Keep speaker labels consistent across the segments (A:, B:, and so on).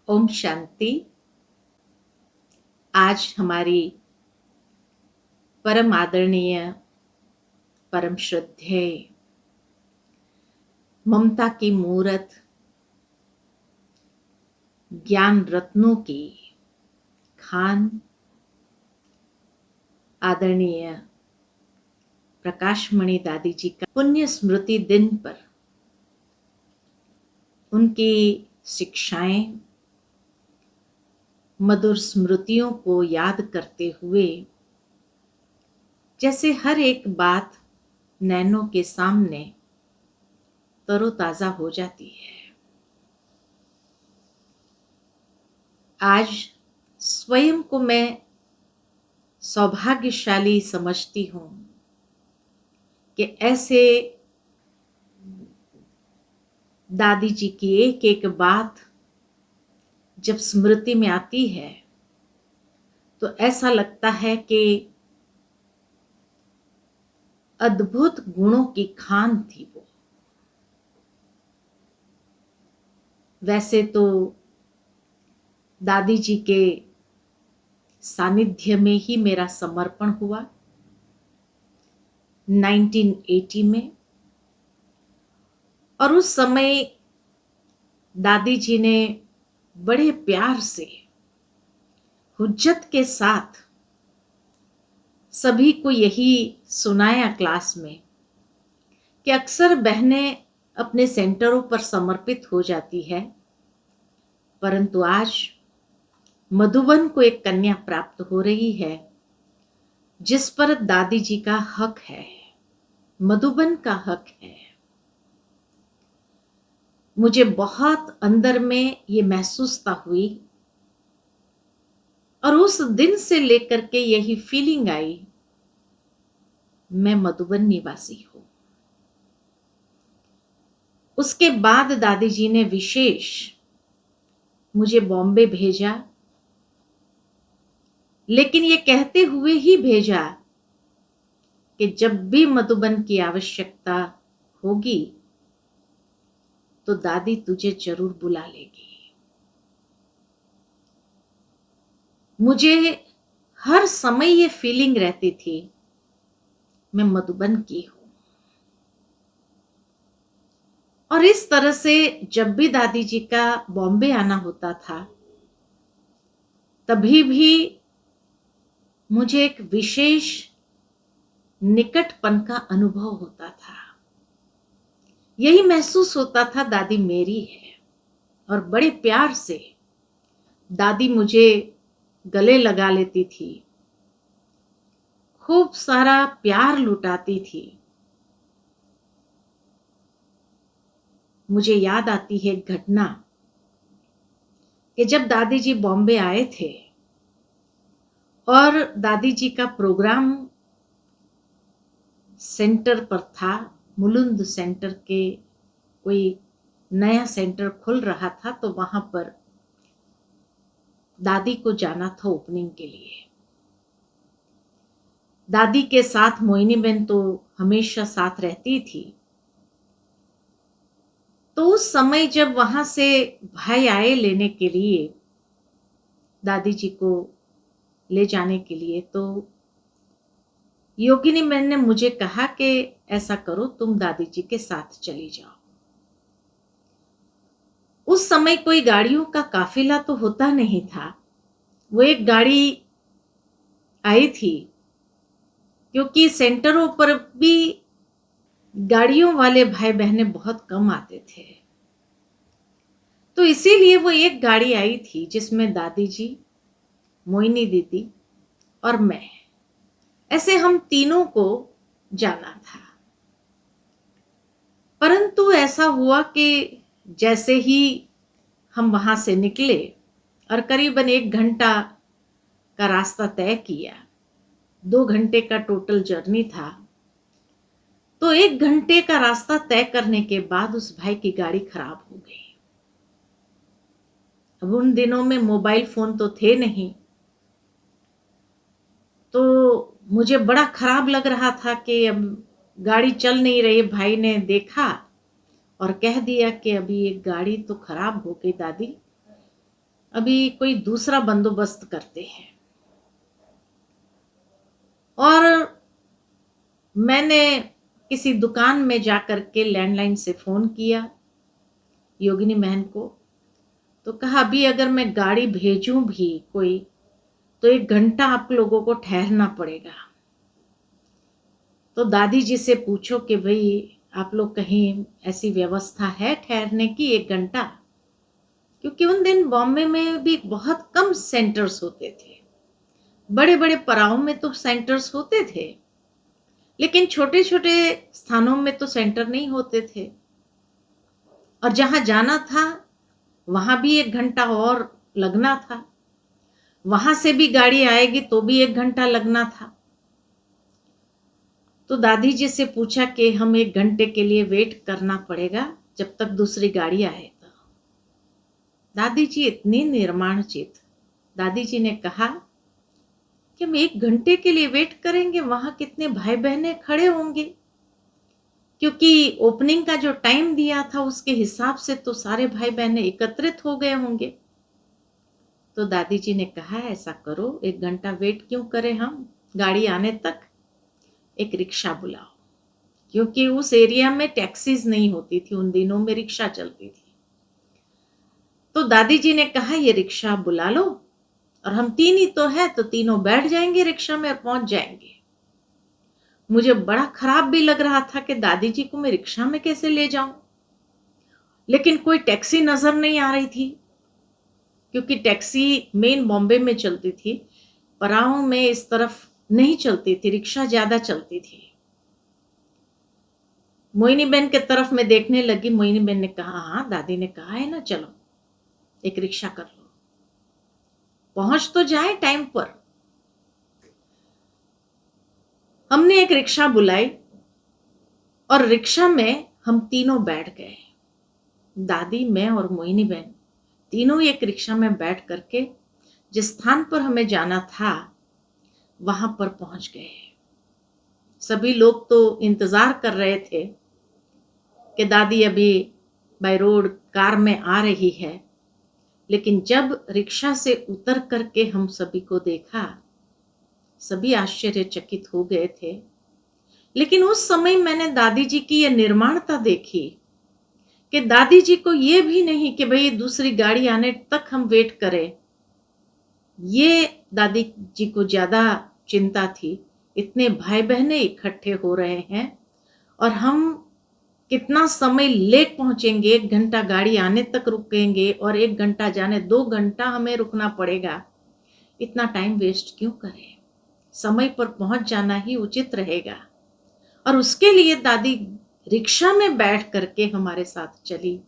A: ओम शांति। आज हमारी परम आदरणीय, परम श्रद्धेय, ममता की मूरत, ज्ञान रत्नों की खान, आदरणीय प्रकाशमणि दादी जी का पुण्य स्मृति दिन पर उनकी शिक्षाएं, मधुर स्मृतियों को याद करते हुए जैसे हर एक बात नैनों के सामने तरोताजा हो जाती है। आज स्वयं को मैं सौभाग्यशाली समझती हूँ कि ऐसे दादी जी की एक एक बात जब स्मृति में आती है तो ऐसा लगता है कि अद्भुत गुणों की खान थी वो। वैसे तो दादी जी के सानिध्य में ही मेरा समर्पण हुआ 1980 में, और उस समय दादी जी ने बड़े प्यार से, हुज्जत के साथ सभी को यही सुनाया क्लास में कि अक्सर बहनें अपने सेंटरों पर समर्पित हो जाती है, परंतु आज मधुबन को एक कन्या प्राप्त हो रही है जिस पर दादी जी का हक है, मधुबन का हक है। मुझे बहुत अंदर में ये महसूसता हुई और उस दिन से लेकर के यही फीलिंग आई, मैं मधुबन निवासी हूं। उसके बाद दादी जी ने विशेष मुझे बॉम्बे भेजा, लेकिन ये कहते हुए ही भेजा कि जब भी मधुबन की आवश्यकता होगी तो दादी तुझे जरूर बुला लेगी। मुझे हर समय ये फीलिंग रहती थी मैं मधुबन की हूं, और इस तरह से जब भी दादी जी का बॉम्बे आना होता था तभी भी मुझे एक विशेष निकटपन का अनुभव होता था। यही महसूस होता था दादी मेरी है, और बड़े प्यार से दादी मुझे गले लगा लेती थी, खूब सारा प्यार लुटाती थी। मुझे याद आती है एक घटना कि जब दादी जी बॉम्बे आए थे और दादी जी का प्रोग्राम सेंटर पर था, मुलुंद सेंटर के कोई नया सेंटर खुल रहा था, तो वहां पर दादी को जाना था ओपनिंग के लिए। दादी के साथ मोहिनी बहन तो हमेशा साथ रहती थी। तो उस समय जब वहां से भाई आए लेने के लिए, दादी जी को ले जाने के लिए, तो योगिनी बहन ने मुझे कहा कि ऐसा करो तुम दादी जी के साथ चली जाओ। उस समय कोई गाड़ियों का काफिला तो होता नहीं था, वो एक गाड़ी आई थी, क्योंकि सेंटरों पर भी गाड़ियों वाले भाई बहनें बहुत कम आते थे, तो इसीलिए वो एक गाड़ी आई थी जिसमें दादी जी, मोहिनी दीदी और मैं, ऐसे हम तीनों को जाना था। परंतु ऐसा हुआ कि जैसे ही हम वहां से निकले और करीबन 1 घंटा का रास्ता तय किया, 2 घंटे का टोटल जर्नी था, तो 1 घंटे का रास्ता तय करने के बाद उस भाई की गाड़ी खराब हो गई। अब उन दिनों में मोबाइल फोन तो थे नहीं, तो मुझे बड़ा खराब लग रहा था कि अब गाड़ी चल नहीं रही। भाई ने देखा और कह दिया कि अभी एक गाड़ी तो खराब हो गई दादी, अभी कोई दूसरा बंदोबस्त करते हैं। और मैंने किसी दुकान में जाकर के लैंडलाइन से फ़ोन किया योगिनी बहन को, तो कहा अभी अगर मैं गाड़ी भेजूं भी कोई, तो 1 घंटा आप लोगों को ठहरना पड़ेगा। तो दादी जी से पूछो कि भाई आप लोग कहीं ऐसी व्यवस्था है ठहरने की 1 घंटा, क्योंकि उन दिन बॉम्बे में भी बहुत कम सेंटर्स होते थे। बड़े बड़े पड़ाव में तो सेंटर्स होते थे, लेकिन छोटे छोटे स्थानों में तो सेंटर नहीं होते थे। और जहां जाना था वहां भी 1 घंटा और लगना था, वहां से भी गाड़ी आएगी तो भी 1 घंटा लगना था। तो दादी जी से पूछा कि हम 1 घंटे के लिए वेट करना पड़ेगा जब तक दूसरी गाड़ी आए। तो दादी जी इतनी निर्माण चित, दादी जी ने कहा कि हम 1 घंटे के लिए वेट करेंगे, वहां कितने भाई बहनें खड़े होंगे, क्योंकि ओपनिंग का जो टाइम दिया था उसके हिसाब से तो सारे भाई बहनें एकत्रित हो गए होंगे। तो दादी जी ने कहा ऐसा करो, 1 घंटा वेट क्यों करें हम, गाड़ी आने तक एक रिक्शा बुलाओ, क्योंकि उस एरिया में टैक्सीज नहीं होती थी, उन दिनों में रिक्शा चलती थी। तो दादी जी ने कहा ये रिक्शा बुला लो, और हम 3 ही तो है, तो तीनों बैठ जाएंगे रिक्शा में और पहुंच जाएंगे। मुझे बड़ा खराब भी लग रहा था कि दादी जी को मैं रिक्शा में कैसे ले जाऊं, लेकिन कोई टैक्सी नजर नहीं आ रही थी, क्योंकि टैक्सी मेन बॉम्बे में चलती थी, पराओं में इस तरफ नहीं चलती थी, रिक्शा ज्यादा चलती थी। मोहिनी बहन के तरफ में देखने लगी। मोहिनी बहन ने कहा हाँ दादी ने कहा है ना, चलो एक रिक्शा कर लो, पहुंच तो जाए टाइम पर। हमने एक रिक्शा बुलाई और रिक्शा में हम तीनों बैठ गए, दादी, मैं और मोहिनी बहन, तीनों एक रिक्शा में बैठ करके जिस स्थान पर हमें जाना था वहां पर पहुंच गए। सभी लोग तो इंतजार कर रहे थे कि दादी अभी बाय रोड कार में आ रही है, लेकिन जब रिक्शा से उतर करके हम सभी को देखा, सभी आश्चर्यचकित हो गए थे। लेकिन उस समय मैंने दादी जी की यह निर्माणता देखी कि दादी जी को यह भी नहीं कि भाई दूसरी गाड़ी आने तक हम वेट करें, ये दादी जी को ज्यादा चिंता थी। इतने भाई बहनें इकट्ठे हो रहे हैं और हम कितना समय लेट पहुंचेंगे, 1 घंटा गाड़ी आने तक रुकेंगे और 1 घंटा जाने 2 घंटा हमें रुकना पड़ेगा, इतना टाइम वेस्ट क्यों करें, समय पर पहुंच जाना ही उचित रहेगा। और उसके लिए दादी रिक्शा में बैठ करके हमारे साथ चली।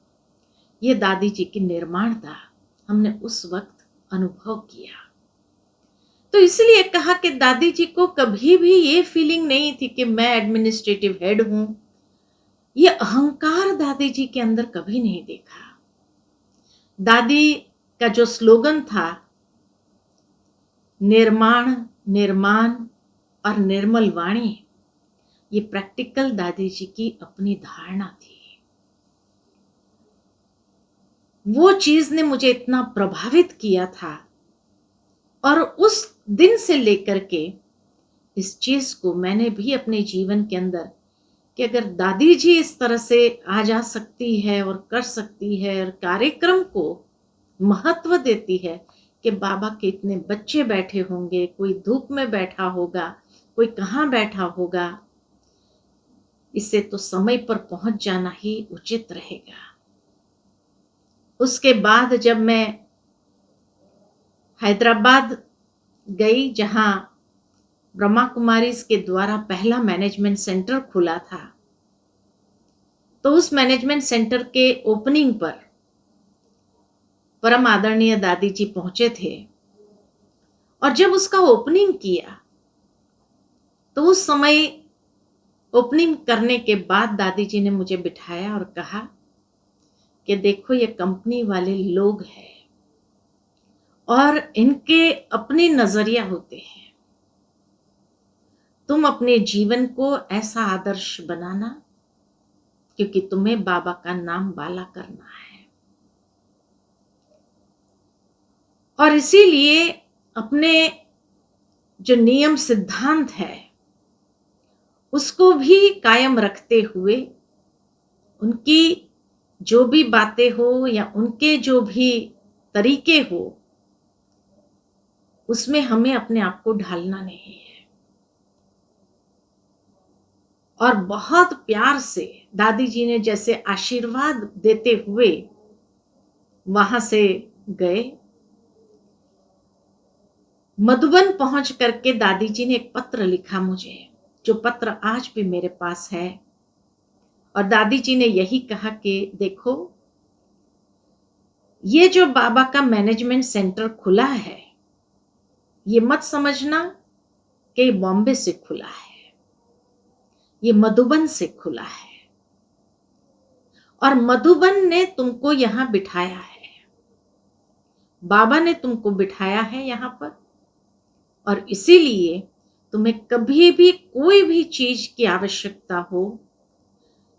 A: ये दादी जी की निर्माणता हमने उस वक्त अनुभव किया। तो इसलिए कहा कि दादी जी को कभी भी ये फीलिंग नहीं थी कि मैं एडमिनिस्ट्रेटिव हेड हूं, ये अहंकार दादी जी के अंदर कभी नहीं देखा। दादी का जो स्लोगन था, निर्माण, निर्माण और निर्मल वाणी, ये प्रैक्टिकल दादी जी की अपनी धारणा थी। वो चीज ने मुझे इतना प्रभावित किया था, और उस दिन से लेकर के इस चीज को मैंने भी अपने जीवन के अंदर, कि अगर दादी जी इस तरह से आ जा सकती है और कर सकती है और कार्यक्रम को महत्व देती है कि बाबा के इतने बच्चे बैठे होंगे, कोई धूप में बैठा होगा, कोई कहाँ बैठा होगा, इससे तो समय पर पहुंच जाना ही उचित रहेगा। उसके बाद जब मैं हैदराबाद गई, जहां ब्रह्मा कुमारीज के द्वारा पहला मैनेजमेंट सेंटर खुला था, तो उस मैनेजमेंट सेंटर के ओपनिंग पर परम आदरणीय दादी जी पहुंचे थे। और जब उसका ओपनिंग किया तो उस समय ओपनिंग करने के बाद दादी जी ने मुझे बिठाया और कहा कि देखो ये कंपनी वाले लोग हैं और इनके अपने नजरिया होते हैं, तुम अपने जीवन को ऐसा आदर्श बनाना, क्योंकि तुम्हें बाबा का नाम वाला करना है। और इसीलिए अपने जो नियम सिद्धांत है उसको भी कायम रखते हुए उनकी जो भी बातें हो या उनके जो भी तरीके हो उसमें हमें अपने आप को ढालना नहीं है। और बहुत प्यार से दादी जी ने जैसे आशीर्वाद देते हुए वहां से गए। मधुबन पहुंच करके दादी जी ने एक पत्र लिखा मुझे, जो पत्र आज भी मेरे पास है। और दादी जी ने यही कहा कि देखो, ये जो बाबा का मैनेजमेंट सेंटर खुला है, ये मत समझना कि बॉम्बे से खुला है, ये मधुबन से खुला है। और मधुबन ने तुमको यहां बिठाया है, बाबा ने तुमको बिठाया है यहां पर। और इसीलिए तुम्हें कभी भी कोई भी चीज की आवश्यकता हो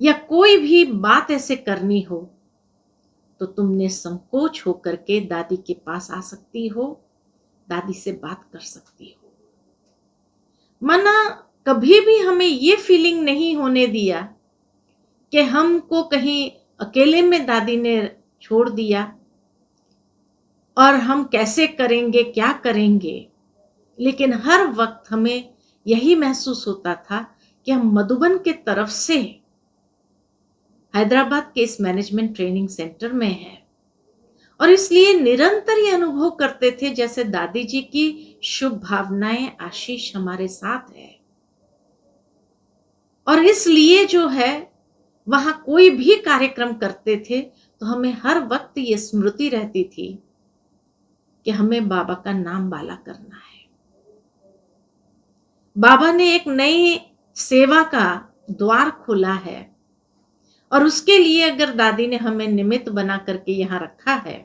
A: या कोई भी बात ऐसे करनी हो तो तुमने संकोच होकर के दादी के पास आ सकती हो, दादी से बात कर सकती हो। मना कभी भी हमें ये फीलिंग नहीं होने दिया कि हमको कहीं अकेले में दादी ने छोड़ दिया और हम कैसे करेंगे, क्या करेंगे। लेकिन हर वक्त हमें यही महसूस होता था कि हम मधुबन के तरफ से हैदराबाद के इस मैनेजमेंट ट्रेनिंग सेंटर में हैं। और इसलिए निरंतर ये अनुभव करते थे जैसे दादी जी की शुभ भावनाएं, आशीष हमारे साथ है। और इसलिए जो है वहां कोई भी कार्यक्रम करते थे तो हमें हर वक्त ये स्मृति रहती थी कि हमें बाबा का नाम बाला करना है। बाबा ने एक नई सेवा का द्वार खोला है और उसके लिए अगर दादी ने हमें निमित्त बना करके यहां रखा है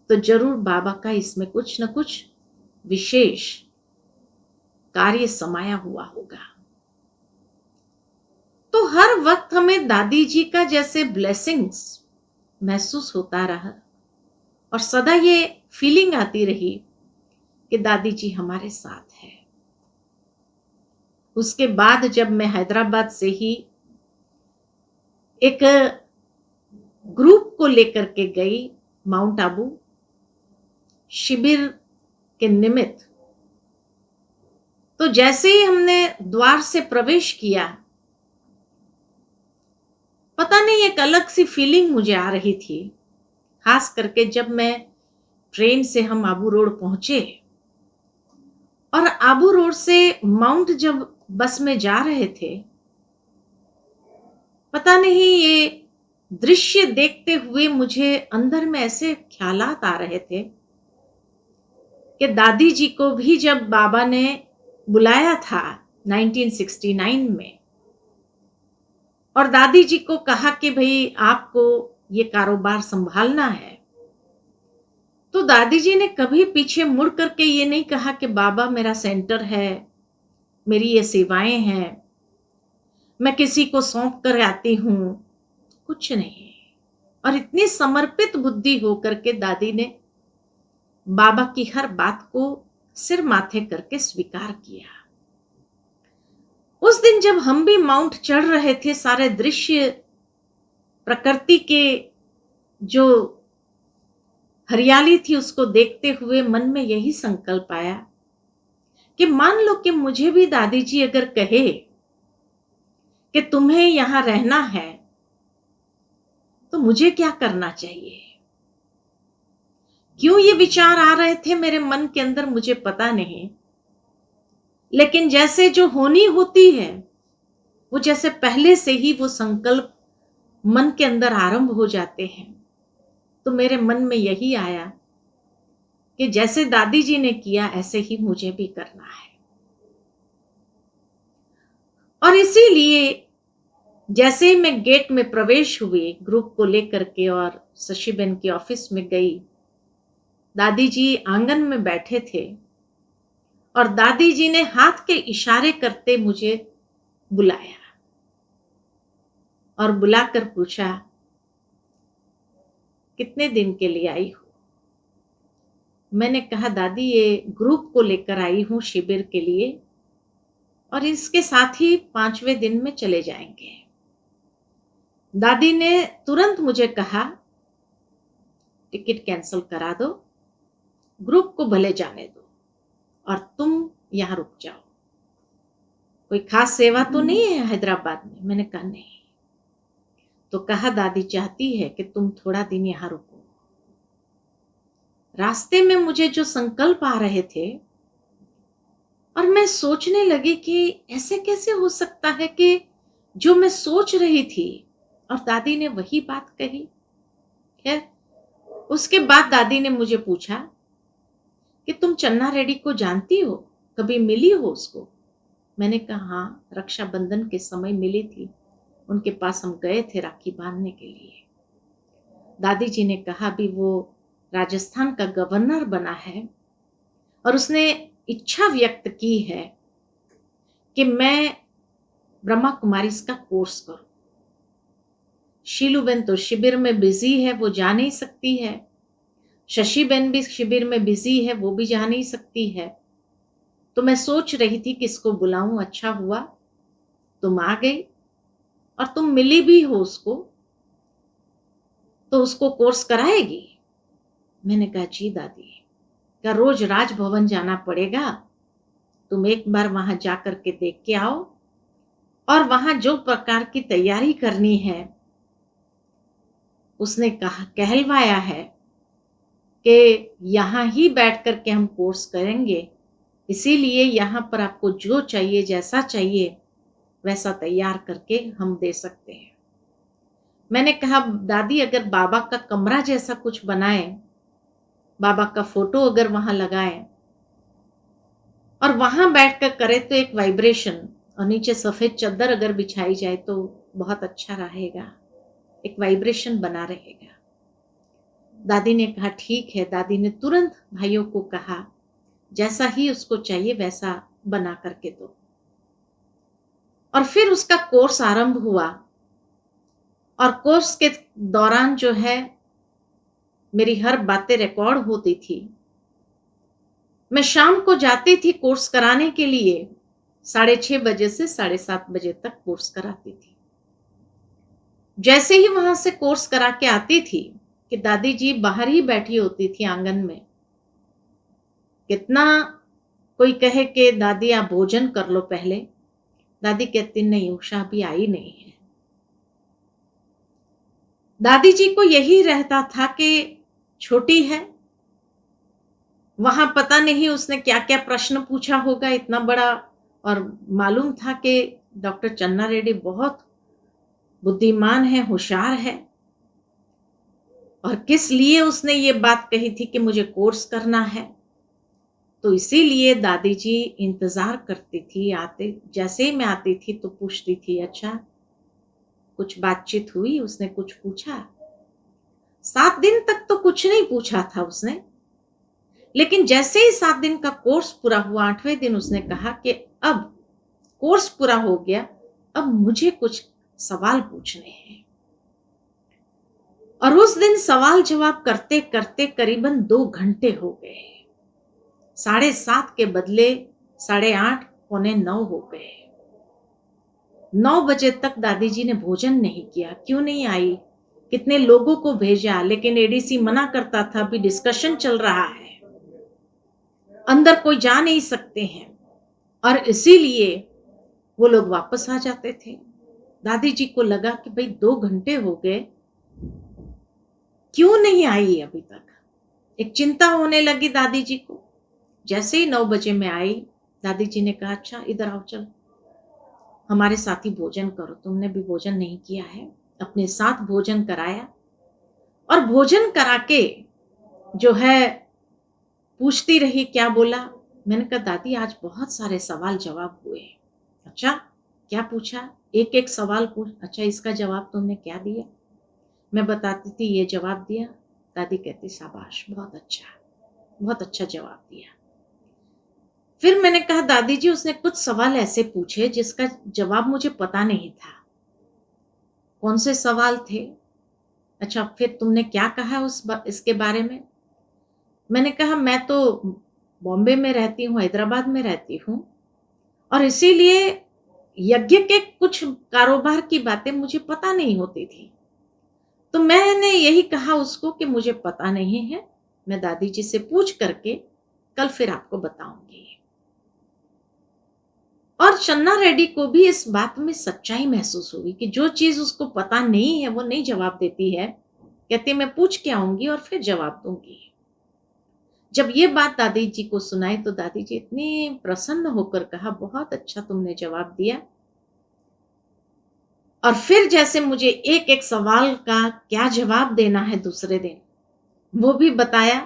A: तो जरूर बाबा का इसमें कुछ न कुछ विशेष कार्य समाया हुआ होगा। तो हर वक्त हमें दादी जी का जैसे ब्लेसिंग्स महसूस होता रहा और सदा ये फीलिंग आती रही कि दादी जी हमारे साथ है। उसके बाद जब मैं हैदराबाद से ही एक ग्रुप को लेकर के गई माउंट आबू शिविर के निमित्त, तो जैसे ही हमने द्वार से प्रवेश किया, पता नहीं एक अलग सी फीलिंग मुझे आ रही थी। खास करके जब मैं ट्रेन से हम आबू रोड पहुंचे और आबू रोड से माउंट जब बस में जा रहे थे, पता नहीं ये दृश्य देखते हुए मुझे अंदर में ऐसे ख्यालात आ रहे थे कि दादी जी को भी जब बाबा ने बुलाया था 1969 में और दादी जी को कहा कि भाई आपको ये कारोबार संभालना है, तो दादी जी ने कभी पीछे मुड़ करके ये नहीं कहा कि बाबा मेरा सेंटर है, मेरी ये सेवाएं हैं, मैं किसी को सौंप कर आती हूं, कुछ नहीं। और इतनी समर्पित बुद्धि होकर के दादी ने बाबा की हर बात को सिर माथे करके स्वीकार किया। उस दिन जब हम भी माउंट चढ़ रहे थे, सारे दृश्य प्रकृति के जो हरियाली थी उसको देखते हुए मन में यही संकल्प आया कि मान लो कि मुझे भी दादी जी अगर कहे कि तुम्हें यहां रहना है तो मुझे क्या करना चाहिए। क्यों ये विचार आ रहे थे मेरे मन के अंदर मुझे पता नहीं, लेकिन जैसे जो होनी होती है वो जैसे पहले से ही वो संकल्प मन के अंदर आरंभ हो जाते हैं। तो मेरे मन में यही आया कि जैसे दादी जी ने किया ऐसे ही मुझे भी करना है। और इसीलिए जैसे ही मैं गेट में प्रवेश हुई ग्रुप को लेकर के और शशिबेन के ऑफिस में गई, दादी जी आंगन में बैठे थे और दादी जी ने हाथ के इशारे करते मुझे बुलाया और बुलाकर पूछा कितने दिन के लिए आई हो। मैंने कहा दादी ये ग्रुप को लेकर आई हूँ शिविर के लिए और इसके साथ ही 5वें दिन में चले जाएंगे। दादी ने तुरंत मुझे कहा टिकट कैंसिल करा दो, ग्रुप को भले जाने दो और तुम यहाँ रुक जाओ। कोई खास सेवा तो नहीं है हैदराबाद में? मैंने कहा नहीं। तो कहा दादी चाहती है कि तुम थोड़ा दिन यहाँ रुको। रास्ते में मुझे जो संकल्प आ रहे थे और मैं सोचने लगी कि ऐसे कैसे हो सकता है कि जो मैं सोच रही थी और दादी ने वही बात कही। खैर उसके बाद दादी ने मुझे पूछा कि तुम चन्ना रेड्डी को जानती हो, कभी मिली हो उसको? मैंने कहा हाँ, रक्षाबंधन के समय मिली थी, उनके पास हम गए थे राखी बांधने के लिए। दादी जी ने कहा भी वो राजस्थान का गवर्नर बना है और उसने इच्छा व्यक्त की है कि मैं ब्रह्मा कुमारी इसका कोर्स करूं। शीलूबेन तो शिविर में बिजी है, वो जा नहीं सकती है। शशिबेन भी शिविर में बिजी है, वो भी जा नहीं सकती है। तो मैं सोच रही थी कि इसको बुलाऊं। अच्छा हुआ तुम आ गई और तुम मिली भी हो उसको, तो उसको कोर्स कराएगी? मैंने कहा जी दादी, क्या रोज राजभवन जाना पड़ेगा? तुम एक बार वहां जाकर के देख के आओ और वहां जो प्रकार की तैयारी करनी है उसने कहा कहलवाया है कि यहाँ ही बैठ कर के हम कोर्स करेंगे, इसीलिए यहाँ पर आपको जो चाहिए जैसा चाहिए वैसा तैयार करके हम दे सकते हैं। मैंने कहा दादी अगर बाबा का कमरा जैसा कुछ बनाए, बाबा का फोटो अगर वहां लगाए और वहां बैठकर करे तो एक वाइब्रेशन, और नीचे सफेद चादर अगर बिछाई जाए तो बहुत अच्छा रहेगा, एक वाइब्रेशन बना रहेगा। दादी ने कहा ठीक है। दादी ने तुरंत भाइयों को कहा जैसा ही उसको चाहिए वैसा बना करके दो। और फिर उसका कोर्स आरंभ हुआ और कोर्स के दौरान जो है मेरी हर बातें रिकॉर्ड होती थी। मैं शाम को जाती थी कोर्स कराने के लिए, 6:30 बजे से 7:30 बजे तक कोर्स कराती थी। जैसे ही वहां से कोर्स करा के आती थी कि दादी जी बाहर ही बैठी होती थी आंगन में। कितना कोई कहे कि दादी आप भोजन कर लो पहले, दादी कहती नहीं उषा भी आई नहीं है। दादी जी को यही रहता था कि छोटी है, वहां पता नहीं उसने क्या क्या प्रश्न पूछा होगा इतना बड़ा, और मालूम था कि डॉक्टर चन्ना रेड्डी बहुत बुद्धिमान है, होशियार है, और किस लिए उसने ये बात कही थी कि मुझे कोर्स करना है। तो इसीलिए दादी जी इंतजार करती थी। आते जैसे ही मैं आती थी तो पूछती थी अच्छा कुछ बातचीत हुई, उसने कुछ पूछा? 7 दिन तक तो कुछ नहीं पूछा था उसने, लेकिन जैसे ही 7 दिन का कोर्स पूरा हुआ, 8वें दिन उसने कहा कि अब कोर्स पूरा हो गया, अब मुझे कुछ सवाल पूछने हैं। और उस दिन सवाल जवाब करते करते करीबन 2 घंटे हो गए। 7:30 के बदले 8:30 पौने 9 हो गए। 9 बजे तक दादी जी ने भोजन नहीं किया। क्यों नहीं आई? कितने लोगों को भेजा, लेकिन एडीसी मना करता था, अभी डिस्कशन चल रहा है, अंदर कोई जा नहीं सकते हैं, और इसीलिए वो लोग वापस आ जाते थे। दादी जी को लगा कि भाई 2 घंटे हो गए, क्यों नहीं आई अभी तक? एक चिंता होने लगी दादी जी को। जैसे ही 9 बजे में आई, दादी जी ने कहा अच्छा इधर आओ, चल हमारे साथ ही भोजन करो, तुमने भी भोजन नहीं किया है। अपने साथ भोजन कराया और भोजन करा के जो है पूछती रही क्या बोला। मैंने कहा दादी आज बहुत सारे सवाल जवाब हुए। अच्छा क्या पूछा? एक एक सवाल पूछ। अच्छा इसका जवाब तुमने क्या दिया? मैं बताती थी ये जवाब दिया। दादी कहती शाबाश, बहुत अच्छा जवाब दिया। फिर मैंने कहा दादी जी उसने कुछ सवाल ऐसे पूछे जिसका जवाब मुझे पता नहीं था। कौन से सवाल थे? अच्छा फिर तुमने क्या कहा इसके बारे में? मैंने कहा मैं तो बॉम्बे में रहती हूँ, हैदराबाद में रहती हूँ और इसीलिए यज्ञ के कुछ कारोबार की बातें मुझे पता नहीं होती थी। तो मैंने यही कहा उसको कि मुझे पता नहीं है, मैं दादी जी से पूछ करके कल फिर आपको बताऊंगी। और चन्ना रेड्डी को भी इस बात में सच्चाई महसूस हुई कि जो चीज उसको पता नहीं है वो नहीं जवाब देती है, कहती मैं पूछ के आऊंगी और फिर जवाब दूंगी। जब ये बात दादी जी को सुनाई तो दादी जी इतनी प्रसन्न होकर कहा बहुत अच्छा तुमने जवाब दिया। और फिर जैसे मुझे एक एक सवाल का क्या जवाब देना है दूसरे दिन वो भी बताया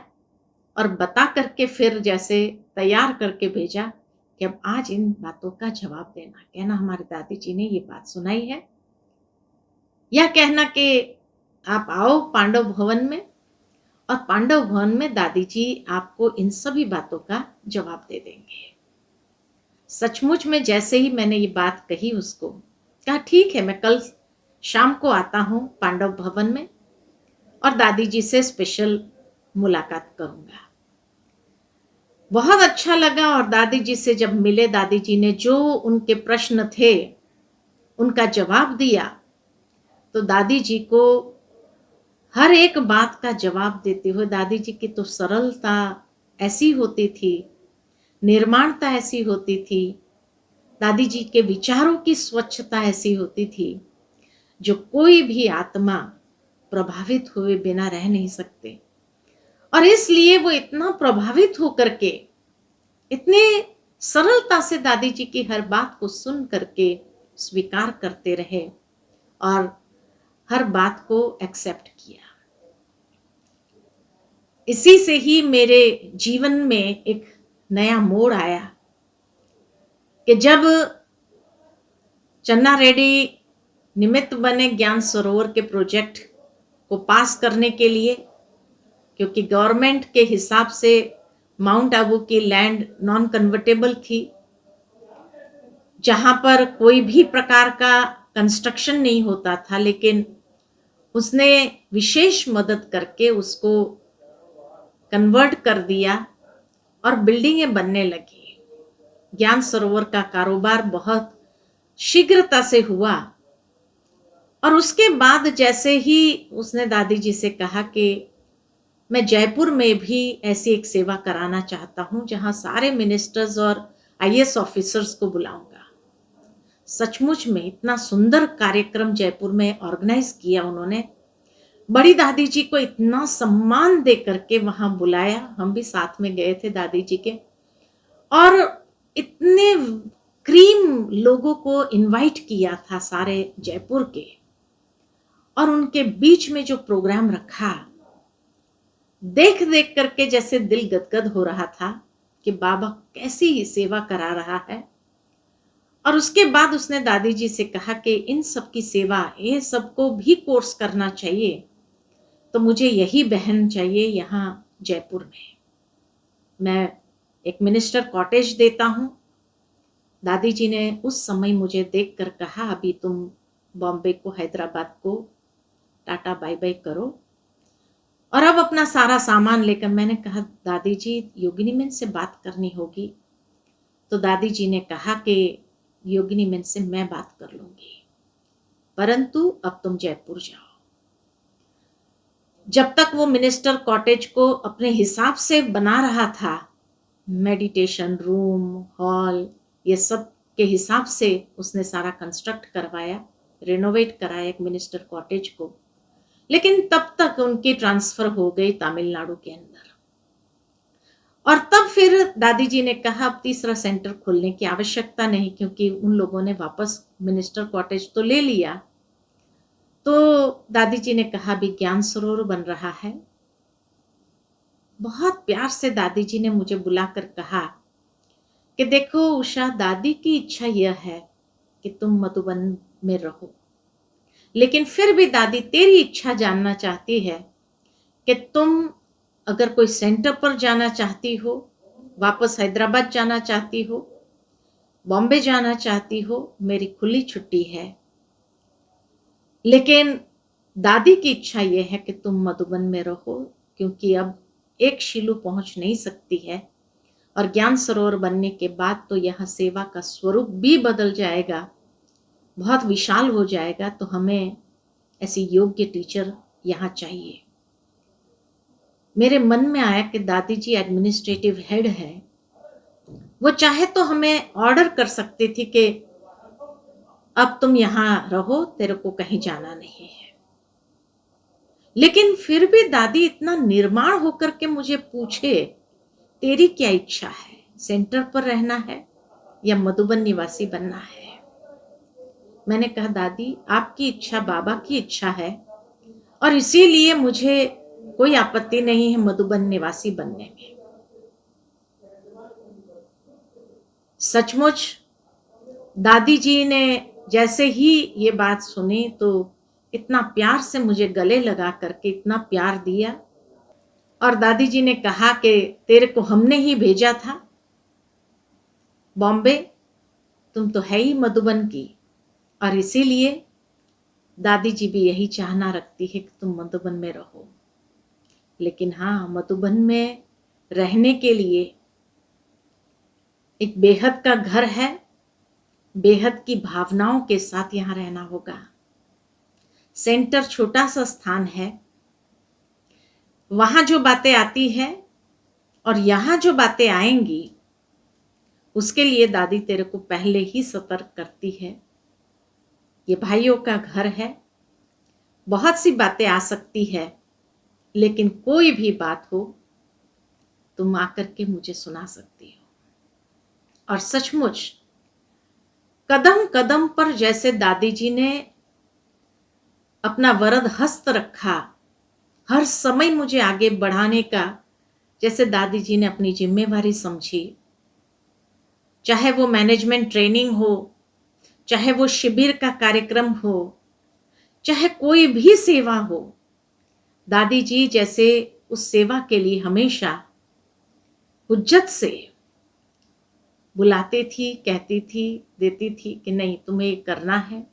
A: और बता करके फिर जैसे तैयार करके भेजा कि अब आज इन बातों का जवाब देना, कहना हमारी दादी जी ने ये बात सुनाई है, या कहना कि आप आओ पांडव भवन में और पांडव भवन में दादी जी आपको इन सभी बातों का जवाब दे देंगे। सचमुच में जैसे ही मैंने ये बात कही उसको, कहा ठीक है मैं कल शाम को आता हूं पांडव भवन में और दादी जी से स्पेशल मुलाकात करूंगा। बहुत अच्छा लगा और दादी जी से जब मिले, दादी जी ने जो उनके प्रश्न थे उनका जवाब दिया, तो दादी जी को हर एक बात का जवाब देते हुए, दादी जी की तो सरलता ऐसी होती थी, निर्माणता ऐसी होती थी, दादी जी के विचारों की स्वच्छता ऐसी होती थी जो कोई भी आत्मा प्रभावित हुए बिना रह नहीं सकते। और इसलिए वो इतना प्रभावित होकर के इतने सरलता से दादी जी की हर बात को सुन करके स्वीकार करते रहे और हर बात को एक्सेप्ट किया। इसी से ही मेरे जीवन में एक नया मोड़ आया कि जब चन्ना रेड्डी निमित्त बने ज्ञान सरोवर के प्रोजेक्ट को पास करने के लिए, क्योंकि गवर्नमेंट के हिसाब से माउंट आबू की लैंड नॉन कन्वर्टेबल थी, जहां पर कोई भी प्रकार का कंस्ट्रक्शन नहीं होता था, लेकिन उसने विशेष मदद करके उसको कन्वर्ट कर दिया और बिल्डिंगें बनने लगी। ज्ञान सरोवर का कारोबार बहुत शीघ्रता से हुआ और उसके बाद जैसे ही उसने दादी जी से कहा कि मैं जयपुर में भी ऐसी एक सेवा कराना चाहता हूं जहां सारे मिनिस्टर्स और आईएएस ऑफिसर्स को बुलाऊंगा। सचमुच में इतना सुंदर कार्यक्रम जयपुर में ऑर्गेनाइज किया उन्होंने, बड़ी दादी जी को इतना सम्मान दे करके वहां बुलाया, हम भी साथ में गए थे दादी जी के, और इतने क्रीम लोगों को इनवाइट किया था सारे जयपुर के, और उनके बीच में जो प्रोग्राम रखा देख देख करके जैसे दिल गदगद हो रहा था कि बाबा कैसी ही सेवा करा रहा है। और उसके बाद उसने दादी जी से कहा कि इन सब की सेवा, ये सबको भी कोर्स करना चाहिए, तो मुझे यही बहन चाहिए यहाँ जयपुर में, मैं एक मिनिस्टर कॉटेज देता हूँ। दादी जी ने उस समय मुझे देखकर कहा अभी तुम बॉम्बे को, हैदराबाद को टाटा बाय बाय करो और अब अपना सारा सामान लेकर। मैंने कहा दादी जी योगिनी मैम से बात करनी होगी, तो दादी जी ने कहा कि योगिनी मैम से मैं बात कर लूंगी, परंतु अब तुम जयपुर जाओ। जब तक वो मिनिस्टर कॉटेज को अपने हिसाब से बना रहा था, मेडिटेशन रूम, हॉल, ये सब के हिसाब से उसने सारा कंस्ट्रक्ट करवाया, रिनोवेट कराया एक मिनिस्टर कॉटेज को, लेकिन तब तक उनकी ट्रांसफर हो गई तमिलनाडु के अंदर। और तब फिर दादी जी ने कहा अब तीसरा सेंटर खोलने की आवश्यकता नहीं, क्योंकि उन लोगों ने वापस मिनिस्टर कॉटेज तो ले लिया। तो दादी जी ने कहा भी ज्ञान सरोवर बन रहा है। बहुत प्यार से दादी जी ने मुझे बुलाकर कहा कि देखो उषा, दादी की इच्छा यह है कि तुम मधुबन में रहो, लेकिन फिर भी दादी तेरी इच्छा जानना चाहती है कि तुम अगर कोई सेंटर पर जाना चाहती हो, वापस हैदराबाद जाना चाहती हो, बॉम्बे जाना चाहती हो, मेरी खुली छुट्टी है, लेकिन दादी की इच्छा यह है कि तुम मधुबन में रहो, क्योंकि अब एक शीलू पहुंच नहीं सकती है, और ज्ञान सरोवर बनने के बाद तो यह सेवा का स्वरूप भी बदल जाएगा, बहुत विशाल हो जाएगा। तो हमें ऐसी योग्य टीचर यहाँ चाहिए। मेरे मन में आया कि दादी जी एडमिनिस्ट्रेटिव हेड है, वो चाहे तो हमें ऑर्डर कर सकती थी कि अब तुम यहाँ रहो, तेरे को कहीं जाना नहीं है। लेकिन फिर भी दादी इतना निर्माण होकर के मुझे पूछे, तेरी क्या इच्छा है, सेंटर पर रहना है या मधुबन निवासी बनना है? मैंने कहा, दादी आपकी इच्छा बाबा की इच्छा है, और इसीलिए मुझे कोई आपत्ति नहीं है मधुबन निवासी बनने में। सचमुच दादी जी ने जैसे ही ये बात सुनी तो इतना प्यार से मुझे गले लगा करके इतना प्यार दिया, और दादी जी ने कहा कि तेरे को हमने ही भेजा था बॉम्बे, तुम तो है ही मधुबन की, और इसीलिए दादी जी भी यही चाहना रखती है कि तुम मधुबन में रहो। लेकिन हाँ, मधुबन में रहने के लिए एक बेहद का घर है, बेहद की भावनाओं के साथ यहाँ रहना होगा। सेंटर छोटा सा स्थान है, वहां जो बातें आती है और यहाँ जो बातें आएंगी, उसके लिए दादी तेरे को पहले ही सतर्क करती है। ये भाइयों का घर है, बहुत सी बातें आ सकती है, लेकिन कोई भी बात हो तुम आकर के मुझे सुना सकती हो। और सचमुच कदम कदम पर जैसे दादी जी ने अपना वरद हस्त रखा, हर समय मुझे आगे बढ़ाने का, जैसे दादी जी ने अपनी जिम्मेवारी समझी, चाहे वो मैनेजमेंट ट्रेनिंग हो, चाहे वो शिविर का कार्यक्रम हो, चाहे कोई भी सेवा हो, दादी जी जैसे उस सेवा के लिए हमेशा हुज्जत से बुलाती थी, कहती थी, देती थी कि नहीं तुम्हें ये करना है,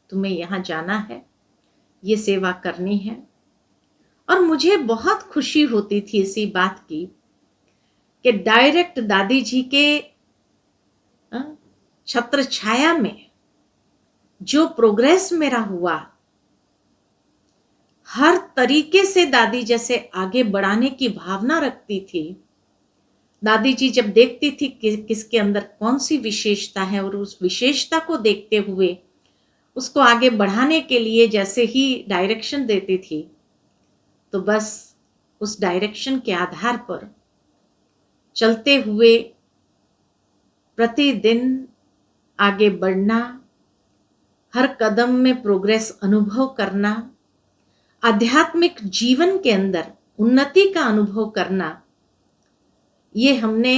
A: तुम्हें यहाँ जाना है, ये सेवा करनी है। और मुझे बहुत खुशी होती थी इसी बात की कि डायरेक्ट दादी जी के छत्र छाया में जो प्रोग्रेस मेरा हुआ, हर तरीके से दादी जैसे आगे बढ़ाने की भावना रखती थी। दादी जी जब देखती थी कि किसके अंदर कौन सी विशेषता है, और उस विशेषता को देखते हुए उसको आगे बढ़ाने के लिए जैसे ही डायरेक्शन देती थी, तो बस उस डायरेक्शन के आधार पर चलते हुए प्रतिदिन आगे बढ़ना, हर कदम में प्रोग्रेस अनुभव करना, आध्यात्मिक जीवन के अंदर उन्नति का अनुभव करना, ये हमने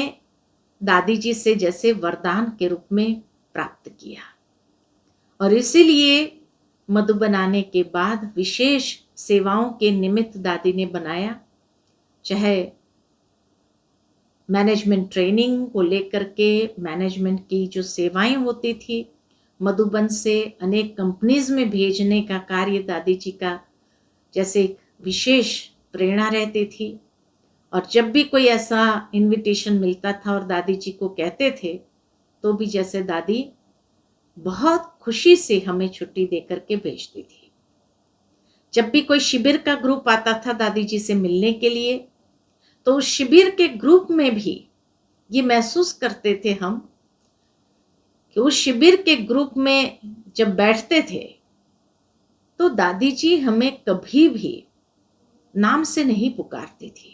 A: दादी जी से जैसे वरदान के रूप में प्राप्त किया। और इसीलिए मधुबन आने के बाद विशेष सेवाओं के निमित्त दादी ने बनाया, चाहे मैनेजमेंट ट्रेनिंग को लेकर के मैनेजमेंट की जो सेवाएं होती थी, मधुबन से अनेक कंपनीज में भेजने का कार्य दादी जी का जैसे एक विशेष प्रेरणा रहती थी। और जब भी कोई ऐसा इनविटेशन मिलता था और दादी जी को कहते थे, तो भी जैसे दादी बहुत खुशी से हमें छुट्टी देकर के भेजती थी। जब भी कोई शिविर का ग्रुप आता था दादी जी से मिलने के लिए, तो उस शिविर के ग्रुप में भी ये महसूस करते थे हम कि उस शिविर के ग्रुप में जब बैठते थे तो दादी जी हमें कभी भी नाम से नहीं पुकारती थी।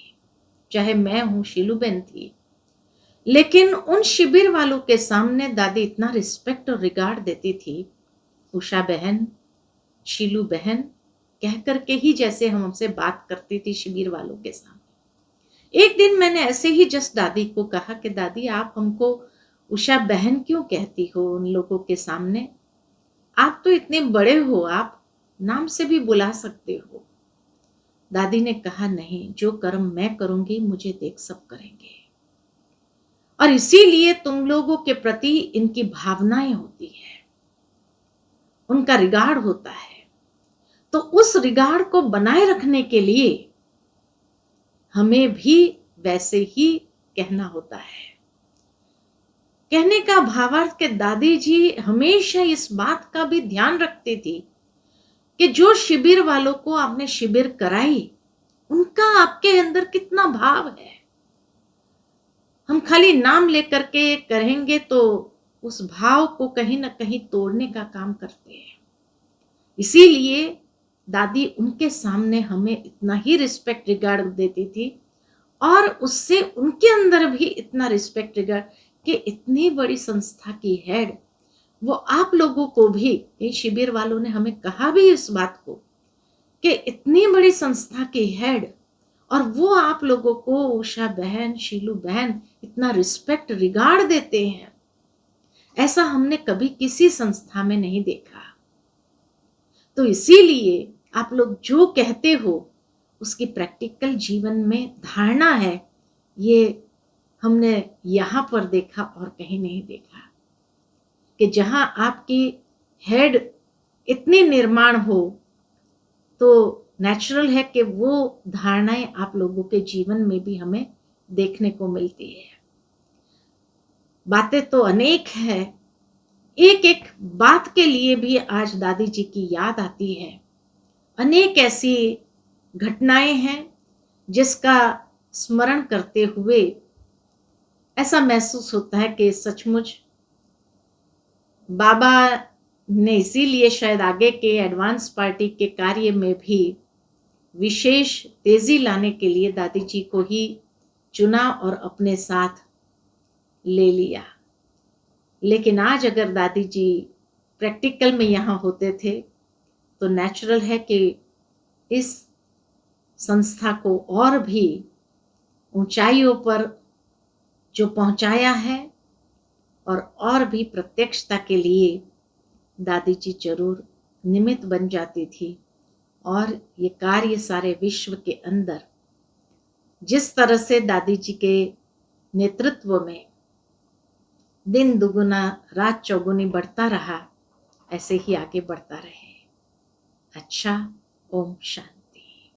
A: चाहे मैं हूं, शीलूबेन थी, लेकिन उन शिविर वालों के सामने दादी इतना रिस्पेक्ट और रिगार्ड देती थी, उषा बहन, शीलू बहन कह करके ही जैसे हम हमसे बात करती थी शिविर वालों के सामने। एक दिन मैंने ऐसे ही जस्ट दादी को कहा कि दादी आप हमको उषा बहन क्यों कहती हो उन लोगों के सामने, आप तो इतने बड़े हो, आप नाम से भी बुला सकते हो। दादी ने कहा नहीं, जो कर्म मैं करूंगी मुझे देख सब करेंगे, और इसीलिए तुम लोगों के प्रति इनकी भावनाएं होती है, उनका रिगार्ड होता है। तो उस रिगार्ड को बनाए रखने के लिए हमें भी वैसे ही कहना होता है। कहने का भावार्थ कि दादी जी हमेशा इस बात का भी ध्यान रखती थी कि जो शिविर वालों को आपने शिविर कराई, उनका आपके अंदर कितना भाव है। हम खाली नाम लेकर के करेंगे तो उस भाव को कहीं ना कहीं तोड़ने का काम करते हैं। इसीलिए दादी उनके सामने हमें इतना ही रिस्पेक्ट रिगार्ड देती थी और उससे उनके अंदर भी इतना रिस्पेक्ट रिगार्ड कि इतनी बड़ी संस्था की हेड वो आप लोगों को भी, ये शिविर वालों ने हमें कहा भी इस बात को कि इतनी बड़ी संस्था की हेड और वो आप लोगों को, उषा बहन, शीलू बहन, इतना रिस्पेक्ट रिगार्ड देते हैं, ऐसा हमने कभी किसी संस्था में नहीं देखा। तो इसीलिए आप लोग जो कहते हो उसकी प्रैक्टिकल जीवन में धारणा है, ये हमने यहां पर देखा और कहीं नहीं देखा कि जहां आपकी हेड इतनी निर्माण हो तो नेचुरल है कि वो धारणाएं आप लोगों के जीवन में भी हमें देखने को मिलती है। बातें तो अनेक है, एक एक बात के लिए भी आज दादी जी की याद आती है। अनेक ऐसी घटनाएं हैं जिसका स्मरण करते हुए ऐसा महसूस होता है कि सचमुच बाबा ने इसीलिए शायद आगे के एडवांस पार्टी के कार्य में भी विशेष तेजी लाने के लिए दादी जी को ही चुना और अपने साथ ले लिया। लेकिन आज अगर दादी जी प्रैक्टिकल में यहाँ होते थे तो नेचुरल है कि इस संस्था को और भी ऊंचाइयों पर जो पहुंचाया है और भी प्रत्यक्षता के लिए दादी जी जरूर निमित्त बन जाती थी। और ये कार्य सारे विश्व के अंदर जिस तरह से दादी जी के नेतृत्व में दिन दुगुना रात चौगुनी बढ़ता रहा, ऐसे ही आगे बढ़ता रहे। अच्छा, ओम शांति।